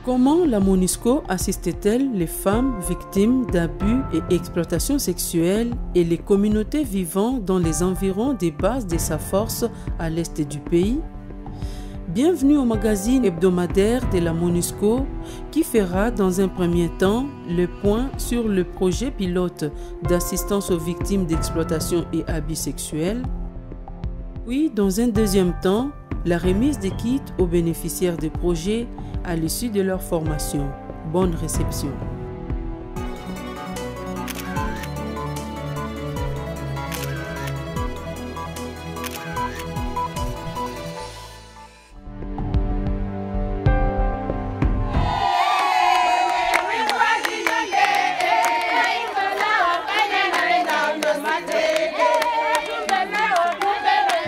Comment la MONUSCO assiste-t-elle les femmes victimes d'abus et exploitation sexuelle et les communautés vivant dans les environs des bases de sa force à l'est du pays? Bienvenue au magazine hebdomadaire de la MONUSCO qui fera dans un premier temps le point sur le projet pilote d'assistance aux victimes d'exploitation et abus sexuels. Puis, dans un deuxième temps, la remise des kits aux bénéficiaires des projets à l'issue de leur formation. Bonne réception.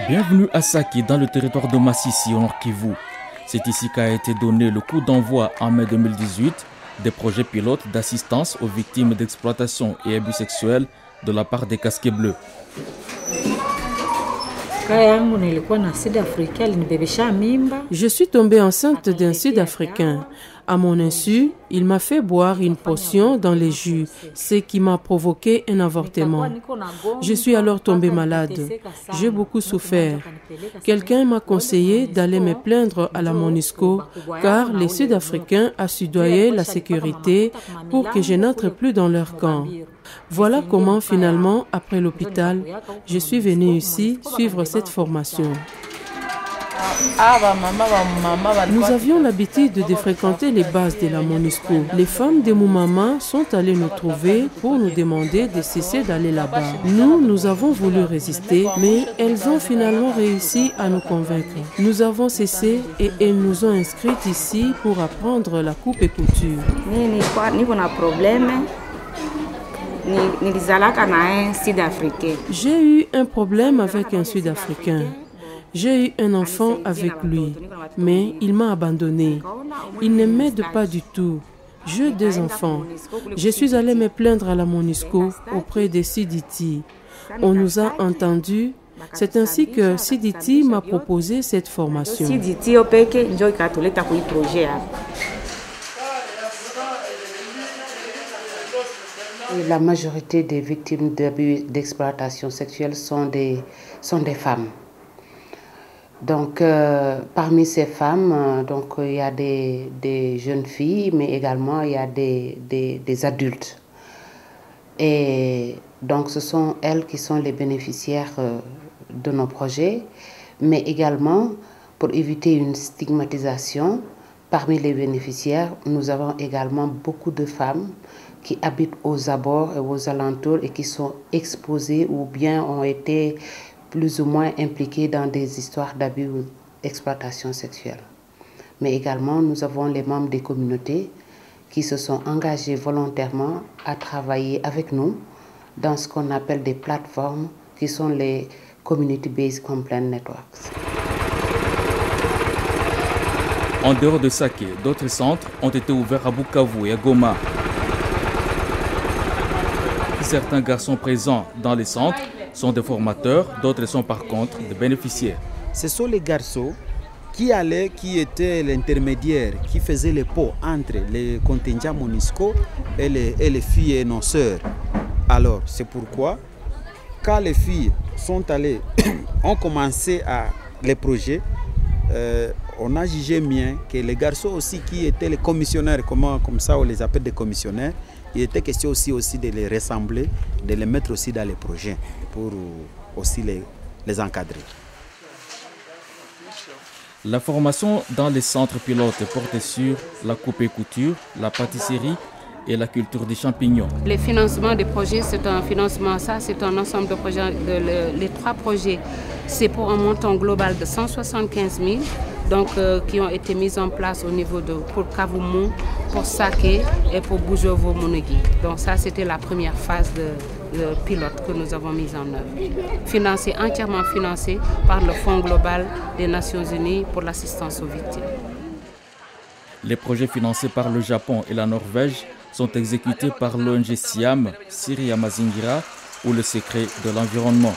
Bienvenue à Sake, dans le territoire de Massissi, au Nord Kivu. C'est ici qu'a été donné le coup d'envoi en mai 2018 des projets pilotes d'assistance aux victimes d'exploitation et abus sexuels de la part des casquets bleus. Je suis tombée enceinte d'un Sud-Africain. À mon insu, il m'a fait boire une potion dans les jus, ce qui m'a provoqué un avortement. Je suis alors tombée malade. J'ai beaucoup souffert. Quelqu'un m'a conseillé d'aller me plaindre à la MONUSCO car les Sud-Africains assoudoyaient la sécurité pour que je n'entre plus dans leur camp. Voilà comment finalement, après l'hôpital, je suis venue ici suivre cette formation. Nous avions l'habitude de fréquenter les bases de la MONUSCO. Les femmes de Moumama sont allées nous trouver pour nous demander de cesser d'aller là-bas. Nous avons voulu résister, mais elles ont finalement réussi à nous convaincre. Nous avons cessé et elles nous ont inscrites ici pour apprendre la coupe et couture. J'ai eu un problème avec un Sud-Africain. J'ai eu un enfant avec lui, mais il m'a abandonné. Il ne m'aide pas du tout. J'ai 2 enfants. Je suis allée me plaindre à la MONUSCO auprès de Siditi. On nous a entendus. C'est ainsi que Siditi m'a proposé cette formation. La majorité des victimes d'abus d'exploitation sexuelle sont des femmes. Donc, parmi ces femmes, il y a des jeunes filles, mais également il y a des adultes. Et donc, ce sont elles qui sont les bénéficiaires de nos projets, mais également, pour éviter une stigmatisation, parmi les bénéficiaires, nous avons également beaucoup de femmes qui habitent aux abords et aux alentours et qui sont exposées ou bien ont été plus ou moins impliqués dans des histoires d'abus ou d'exploitation sexuelle. Mais également, nous avons les membres des communautés qui se sont engagés volontairement à travailler avec nous dans ce qu'on appelle des plateformes qui sont les Community-Based Complaint Networks. En dehors de Sake, d'autres centres ont été ouverts à Bukavu et à Goma. Certains garçons présents dans les centres sont des formateurs, d'autres sont par contre des bénéficiaires. Ce sont les garçons qui étaient l'intermédiaire, qui faisaient les ponts entre les contingents MONUSCO et les filles et nos sœurs. Alors, c'est pourquoi, quand les filles sont allées, ont commencé les projets, on a jugé bien que les garçons aussi qui étaient les commissionnaires, comme ça on les appelle des commissionnaires, il était question aussi de les rassembler, de les mettre aussi dans les projets pour aussi les encadrer. La formation dans les centres pilotes portait sur la coupe et couture, la pâtisserie et la culture des champignons. Les financements des projets, c'est un financement, c'est un ensemble de projets. Les 3 projets, c'est pour un montant global de 175 000. Donc, qui ont été mis en place au niveau pour Kavumu, pour Sake et pour Bujovo Monegi. Donc ça, c'était la première phase de pilote que nous avons mise en œuvre. Entièrement financé par le Fonds global des Nations Unies pour l'assistance aux victimes. Les projets financés par le Japon et la Norvège sont exécutés par l'ONG Siam, Siri Mazingira ou le Secret de l'environnement.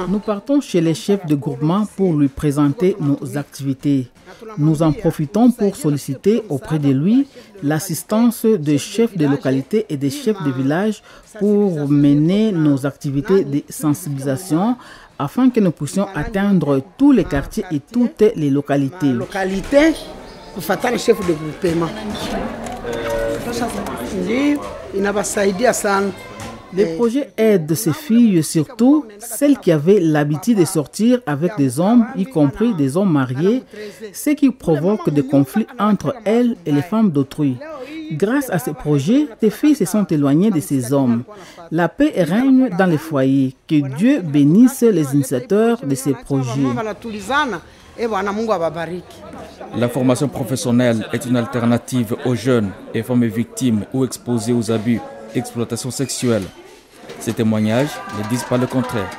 Nous partons chez les chefs de groupement pour lui présenter nos activités. Nous en profitons pour solliciter auprès de lui l'assistance des chefs de localité et des chefs de village pour mener nos activités de sensibilisation afin que nous puissions atteindre tous les quartiers et toutes les localités. Les projets aident ces filles, surtout celles qui avaient l'habitude de sortir avec des hommes, y compris des hommes mariés, ce qui provoque des conflits entre elles et les femmes d'autrui. Grâce à ces projets, ces filles se sont éloignées de ces hommes. La paix règne dans les foyers. Que Dieu bénisse les initiateurs de ces projets. La formation professionnelle est une alternative aux jeunes et femmes victimes ou exposées aux abus et exploitations sexuelles. Ces témoignages ne disent pas le contraire.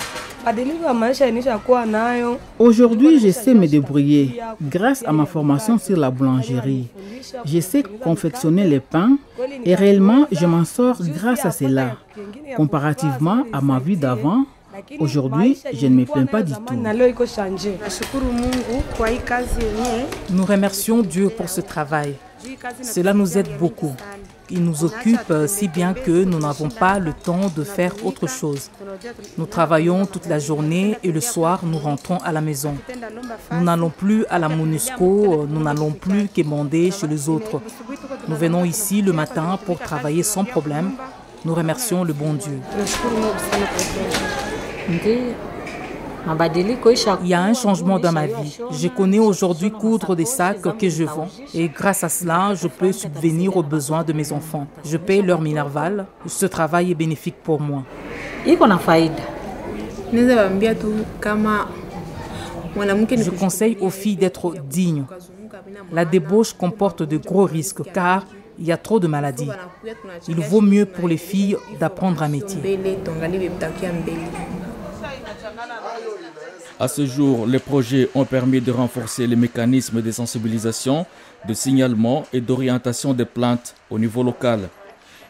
Aujourd'hui, je sais me débrouiller grâce à ma formation sur la boulangerie. Je sais confectionner les pains et réellement, je m'en sors grâce à cela. Comparativement à ma vie d'avant, aujourd'hui, je ne me plains pas du tout. Nous remercions Dieu pour ce travail. Cela nous aide beaucoup. Il nous occupe si bien que nous n'avons pas le temps de faire autre chose. Nous travaillons toute la journée et le soir, nous rentrons à la maison. Nous n'allons plus à la MONUSCO, nous n'allons plus quémander chez les autres. Nous venons ici le matin pour travailler sans problème. Nous remercions le bon Dieu. Il y a un changement dans ma vie. Je connais aujourd'hui coudre des sacs que je vends et grâce à cela, je peux subvenir aux besoins de mes enfants. Je paye leur minerval. Ce travail est bénéfique pour moi. Je conseille aux filles d'être dignes. La débauche comporte de gros risques car il y a trop de maladies. Il vaut mieux pour les filles d'apprendre un métier. À ce jour, les projets ont permis de renforcer les mécanismes de sensibilisation, de signalement et d'orientation des plaintes au niveau local.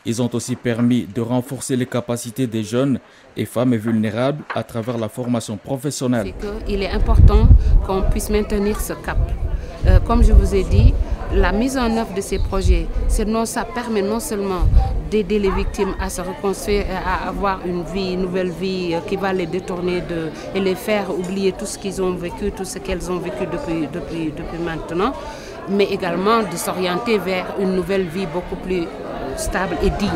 Ils ont aussi permis de renforcer les capacités des jeunes et femmes vulnérables à travers la formation professionnelle. Il est important qu'on puisse maintenir ce cap. Comme je vous ai dit, la mise en œuvre de ces projets, ça permet non seulement d'aider les victimes à se reconstruire, à avoir une nouvelle vie qui va les détourner et les faire oublier tout ce qu'ils ont vécu, tout ce qu'elles ont vécu depuis maintenant, mais également de s'orienter vers une nouvelle vie beaucoup plus stable et digne.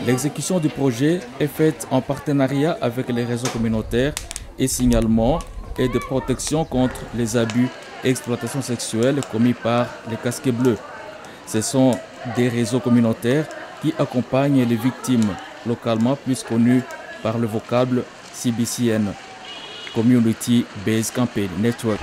L'exécution du projet est faite en partenariat avec les réseaux communautaires et signalement et de protection contre les abus et exploitations sexuelles commis par les casquets bleus. Ce sont des réseaux communautaires qui accompagnent les victimes, localement plus connues par le vocable CBCN, Community Based Campaign Network.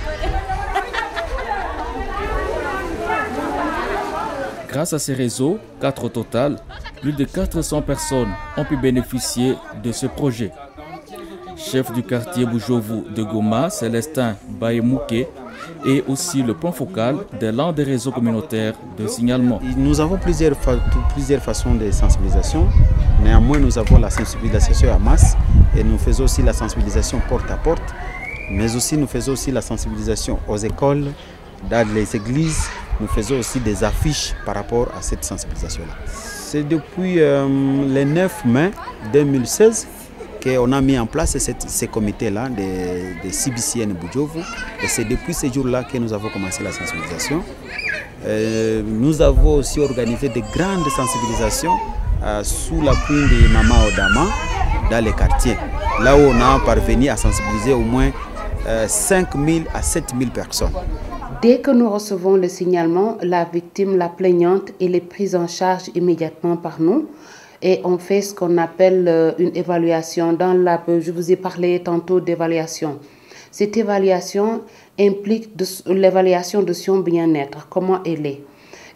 Grâce à ces réseaux, 4 au total, plus de 400 personnes ont pu bénéficier de ce projet. Chef du quartier Bujovu de Goma, Célestin Baemouké, est aussi le point focal de l'un des réseaux communautaires de signalement. Nous avons plusieurs façons de sensibilisation. Néanmoins, nous avons la sensibilisation à masse et nous faisons aussi la sensibilisation porte à porte, mais aussi nous faisons aussi la sensibilisation aux écoles, dans les églises. Nous faisons aussi des affiches par rapport à cette sensibilisation-là. C'est depuis le 9 mai 2016 qu'on a mis en place ces comités-là de CBCN Bujovu. Et c'est depuis ces jours-là que nous avons commencé la sensibilisation. Nous avons aussi organisé de grandes sensibilisations sous l'appui de Mama Odama dans les quartiers. Là où on a parvenu à sensibiliser au moins 5 000 à 7 000 personnes. Dès que nous recevons le signalement, la victime, la plaignante, elle est prise en charge immédiatement par nous. Et on fait ce qu'on appelle une évaluation. Je vous ai parlé tantôt d'évaluation. Cette évaluation implique l'évaluation de son bien-être, comment elle est.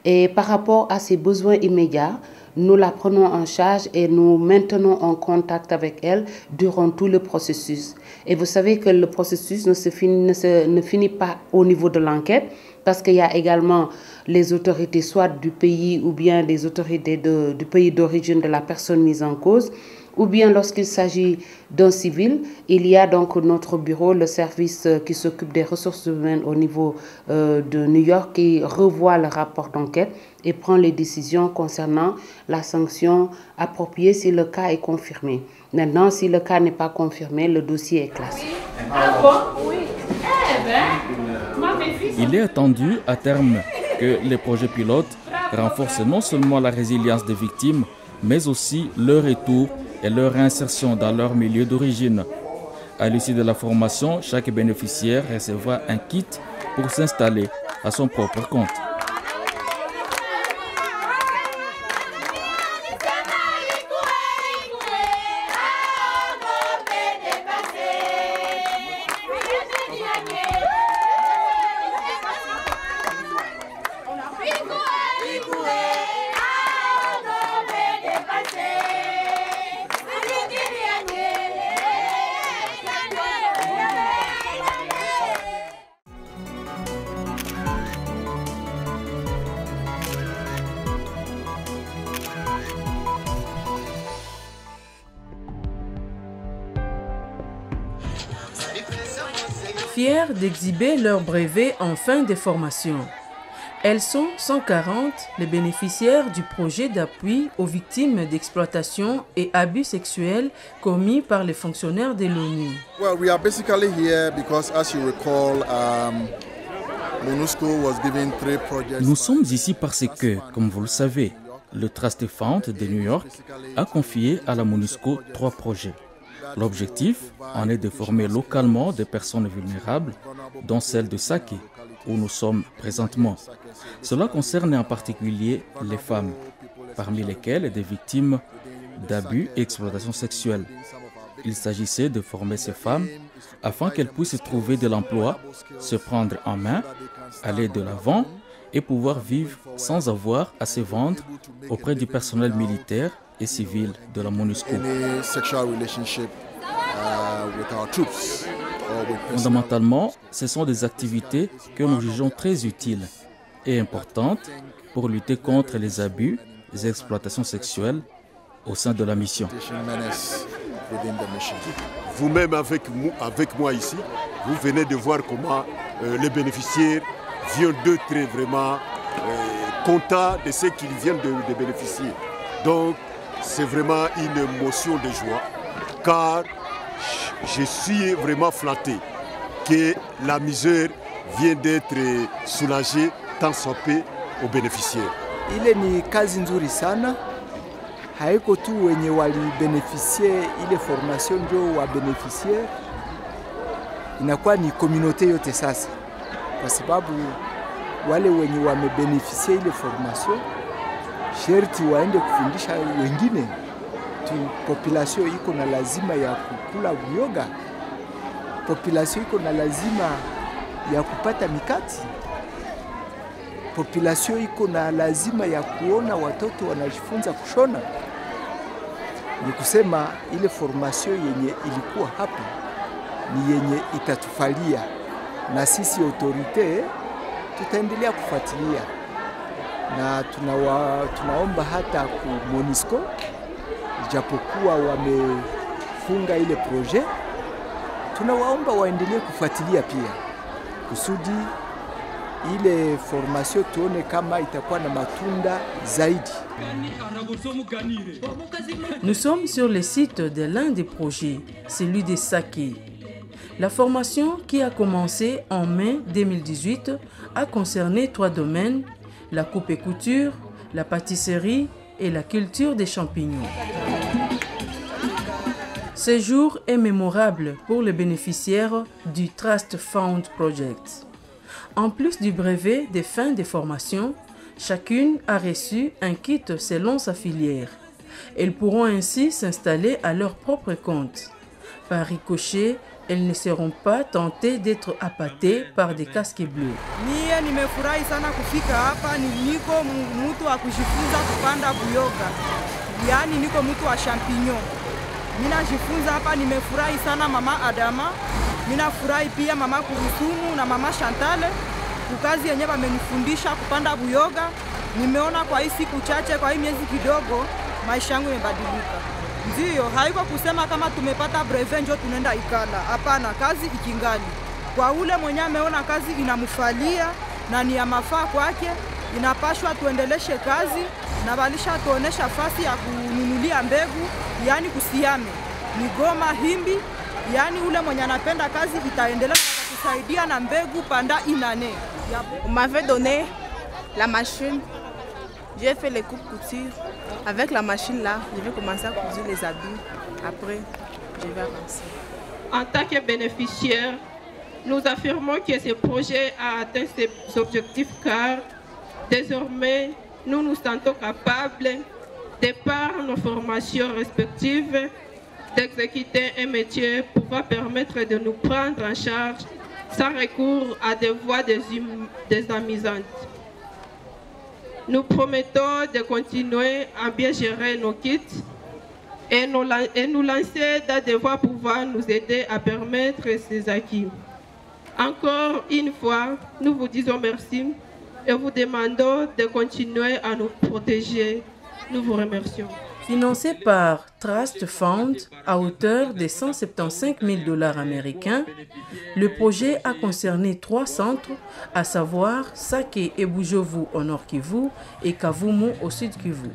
Et par rapport à ses besoins immédiats, nous la prenons en charge et nous maintenons en contact avec elle durant tout le processus. Et vous savez que le processus ne finit pas au niveau de l'enquête, parce qu'il y a également les autorités soit du pays ou bien les autorités du pays d'origine de la personne mise en cause, ou bien lorsqu'il s'agit d'un civil, il y a donc notre bureau, le service qui s'occupe des ressources humaines au niveau de New York, qui revoit le rapport d'enquête et prend les décisions concernant la sanction appropriée si le cas est confirmé. Maintenant, si le cas n'est pas confirmé, le dossier est classé. Il est attendu à terme que les projets pilotes renforcent non seulement la résilience des victimes, mais aussi leur retour et leur réinsertion dans leur milieu d'origine. À l'issue de la formation, chaque bénéficiaire recevra un kit pour s'installer à son propre compte. Fiers d'exhiber leurs brevets en fin de formation. Elles sont 140 les bénéficiaires du projet d'appui aux victimes d'exploitation et abus sexuels commis par les fonctionnaires de l'ONU. Well, we are basically here because, as you recall, MONUSCO was given 3 projects. Nous sommes ici parce que, comme vous le savez, le Trust Fund de New York a confié à la MONUSCO 3 projets. L'objectif en est de former localement des personnes vulnérables, dont celle de Sake, où nous sommes présentement. Cela concerne en particulier les femmes, parmi lesquelles des victimes d'abus et exploitation sexuelle. Il s'agissait de former ces femmes afin qu'elles puissent trouver de l'emploi, se prendre en main, aller de l'avant et pouvoir vivre sans avoir à se vendre auprès du personnel militaire et civil de la MONUSCO. Fondamentalement, ce sont des activités que nous jugeons très utiles et importantes pour lutter contre les abus, les exploitations sexuelles au sein de la mission. Vous-même avec moi ici, vous venez de voir comment les bénéficiaires viennent d'être vraiment contents de ce qu'ils viennent de bénéficier. Donc, c'est vraiment une émotion de joie, car je suis vraiment flatté que la misère vient d'être soulagée tant soit peu aux bénéficiaires. Ile ni kazi nzuri sana, haiko tu wenye walibeneficie ile formation ndio wa beneficiaire, inakuwa ni communauté yote sasa, kwa sababu wale wenye wamebeneficie ile formation sherti waende kufundisha wengine. Population iko na lazima ya kukula uyoga, population iko na lazima ya kupata mikati, population iko na lazima ya kuona watoto wanajifunza kushona. Ni kusema ile formation yenye ilikuwa hapa ni yenye itatufalia, na sisi autorite tutaendelea kufuatilia, na tunaomba hata ku MONUSCO, japokuwa wamefunga ile projet, tunawaomba waendelee kufuatilia pia kusudi ile formation tuone kama itakuwa na matunda zaidi. Nous sommes sur le site de l'un des projets, celui de Sake. La formation qui a commencé en mai 2018 a concerné 3 domaines: la coupe et couture, la pâtisserie et la culture des champignons. Ce jour est mémorable pour les bénéficiaires du Trust Fund Project. En plus du brevet de fin de formation, chacune a reçu un kit selon sa filière. Elles pourront ainsi s'installer à leur propre compte. Par ricochet, elles ne seront pas tentées d'être appâtées par des casques bleus. Mie nimefurahi sana kufika hapa, niko mtu wa kujifunza kupanda buyoga. Yaani niko mtu wa champignon. Mina jifunza hapa, nimefurahi sana mama Adama. Mina furahi pia mama Kurusumu na mama Chantale. Kukazi yenyewe wamenifundisha kupanda buyoga. Nimeona kwa hii siku chache, kwa hii miezi kidogo, maisha yangu yamebadilika. Ndio, haiko kusema kama tumepata brevet ndio tunaenda ikala. Hapana, kazi ikingali. Kwa ule mwenye ameona kazi inamfalia na ni ya mafaa kwake, inapashwa tuendeleshe kazi na balisha tuonesha fasi ya kununulia mbegu, yani kusiame. Migoma Himbi, yani ule mwenye anapenda kazi itaendelea kusaidia na mbegu panda inane. On m'avait donné la machine. J'ai fait les coupes couture. Avec la machine là, je vais commencer à couser les habits. Après, je vais avancer. En tant que bénéficiaire, nous affirmons que ce projet a atteint ses objectifs car désormais, nous nous sentons capables, de par nos formations respectives, d'exécuter un métier pouvant permettre de nous prendre en charge sans recours à des voies désamusantes. Nous promettons de continuer à bien gérer nos kits et nous lancer dans des voies pouvant nous aider à permettre ces acquis. Encore une fois, nous vous disons merci et vous demandons de continuer à nous protéger. Nous vous remercions. Financé par Trust Fund à hauteur de 175 000 $ américains, le projet a concerné 3 centres, à savoir Sake et Bujovu au nord Kivu et Kavumu au sud Kivu.